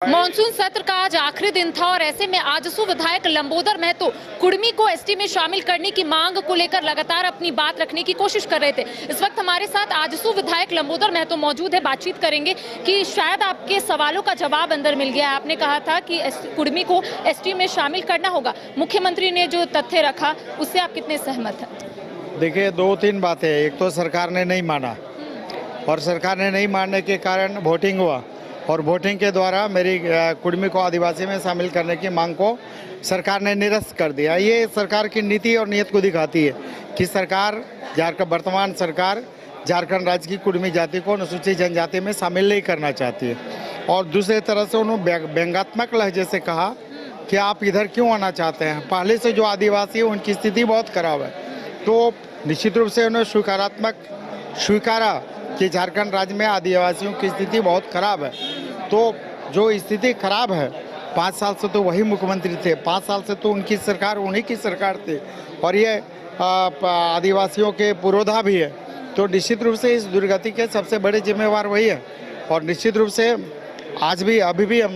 Monsoon सत्र का आज आखिरी दिन था और ऐसे में आजसू विधायक लंबोदर महतो कुर्मी को एसटी में शामिल करने की मांग को लेकर लगातार अपनी बात रखने की कोशिश कर रहे थे। इस वक्त हमारे साथ आजसू विधायक लंबोदर महतो मौजूद है। बातचीत करेंगे कि शायद आपके सवालों का जवाब अंदर मिल गया है। आपने कहा था कि कुर्मी को एसटी में शामिल करना होगा, मुख्यमंत्री ने जो तथ्य रखा उससे आप कितने सहमत हैं? देखिए, दो तीन बातें। एक तो सरकार ने नहीं माना और सरकार ने नहीं मानने के कारण वोटिंग हुआ और वोटिंग के द्वारा मेरी कुर्मी को आदिवासी में शामिल करने की मांग को सरकार ने निरस्त कर दिया। ये सरकार की नीति और नीयत को दिखाती है कि सरकार वर्तमान सरकार झारखंड राज्य की कुर्मी जाति को अनुसूचित जनजाति में शामिल नहीं करना चाहती है। और दूसरी तरह से उन्होंने व्यंग्यात्मक लहजे से कहा कि आप इधर क्यों आना चाहते हैं, पहले से जो आदिवासी है उनकी स्थिति बहुत खराब है। तो निश्चित रूप से उन्होंने स्वीकारा कि झारखंड राज्य में आदिवासियों की स्थिति बहुत खराब है। तो जो स्थिति खराब है, 5 साल से तो वही मुख्यमंत्री थे, 5 साल से तो उनकी सरकार उन्हीं की सरकार थी और ये आदिवासियों के पुरोधा भी है। तो निश्चित रूप से इस दुर्गति के सबसे बड़े जिम्मेवार वही है। और निश्चित रूप से आज भी अभी भी हम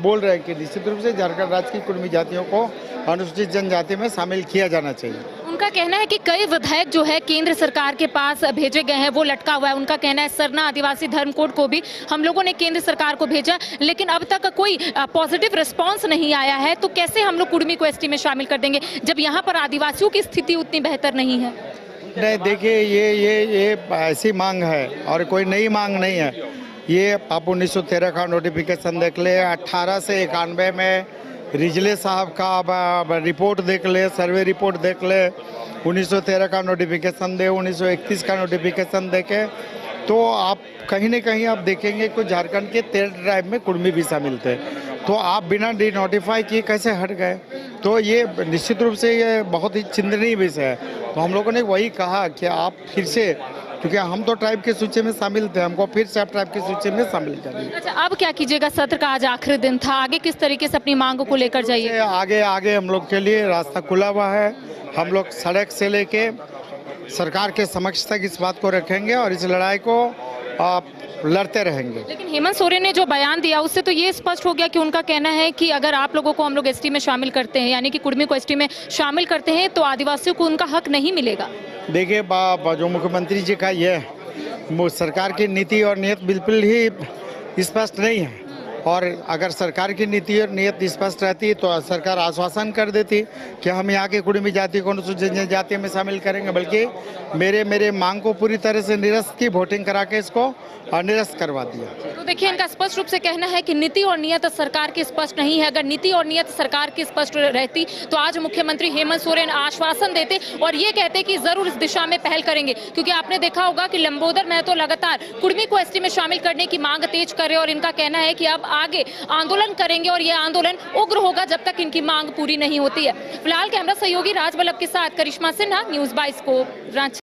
बोल रहे हैं कि निश्चित रूप से झारखंड राज्य की कुर्मी जातियों को अनुसूचित जनजाति में शामिल किया जाना चाहिए। उनका कहना है कि कई विधायक जो है केंद्र सरकार के पास भेजे गए हैं, वो लटका हुआ है। उनका कहना है सरना आदिवासी धर्म कोड को भी हम लोगों ने केंद्र सरकार को भेजा, लेकिन अब तक कोई पॉजिटिव रिस्पांस नहीं आया है। तो कैसे हम लोग कुर्मी को एसटी में शामिल कर देंगे जब यहाँ पर आदिवासियों की स्थिति उतनी बेहतर नहीं है? नहीं, देखिए, ये ऐसी मांग है और कोई नई मांग नहीं है। ये आप 1913 का नोटिफिकेशन देख ले, 18 से 91 में रिजले साहब का रिपोर्ट देख ले, सर्वे रिपोर्ट देख ले, 1913 का नोटिफिकेशन दे, 1931 का नोटिफिकेशन देखे तो आप कहीं न कहीं आप देखेंगे कि झारखंड के 13 ट्राइब में कुर्मी भी शामिल थे। तो आप बिना डी नोटिफाई किए कैसे हट गए? तो ये निश्चित रूप से ये बहुत ही चिंतनीय विषय है। तो हम लोगों ने वही कहा कि आप फिर से, क्योंकि हम तो ट्राइब की सूची में शामिल थे, हमको फिर से आप ट्राइब की सूची में शामिल करिए। अच्छा, अब क्या कीजिएगा? सत्र का आज आखिरी दिन था, आगे किस तरीके से अपनी मांगों को लेकर जाइए? आगे हम लोग के लिए रास्ता खुला हुआ है। हम लोग सड़क से लेके सरकार के समक्ष तक इस बात को रखेंगे और इस लड़ाई को लड़ते रहेंगे। लेकिन हेमंत सोरेन ने जो बयान दिया उससे तो ये स्पष्ट हो गया कि उनका कहना है कि अगर आप लोगों को हम लोग एसटी में शामिल करते हैं, यानी कि कुर्मी को एसटी में शामिल करते हैं, तो आदिवासियों को उनका हक नहीं मिलेगा। देखिए, जो मुख्यमंत्री जी का ये सरकार की नीति और नीयत बिल्कुल ही स्पष्ट नहीं है। और अगर सरकार की नीति और नीयत स्पष्ट रहती तो सरकार आश्वासन कर देती कि हम यहाँ के कुर्मी जाति को अनुसूचित जनजाति में शामिल करेंगे, बल्कि मेरे मांग को पूरी तरह से निरस्त की, वोटिंग करा के इसको निरस्त करवा दिया। तो देखिए, इनका स्पष्ट रूप से कहना है कि नीति और नीयत सरकार की स्पष्ट नहीं है। अगर नीति और नीयत सरकार की स्पष्ट रहती तो आज मुख्यमंत्री हेमंत सोरेन आश्वासन देते और ये कहते कि जरूर इस दिशा में पहल करेंगे। क्योंकि आपने देखा होगा कि लंबोदर महतो लगातार कुर्मी को एसटी में शामिल करने की मांग तेज कर रहे और इनका कहना है कि अब आगे आंदोलन करेंगे और ये आंदोलन उग्र होगा जब तक इनकी मांग पूरी नहीं होती है। फिलहाल कैमरा सहयोगी राज बल्लभ के साथ करिश्मा सिन्हा, न्यूज़ 22 को रांची।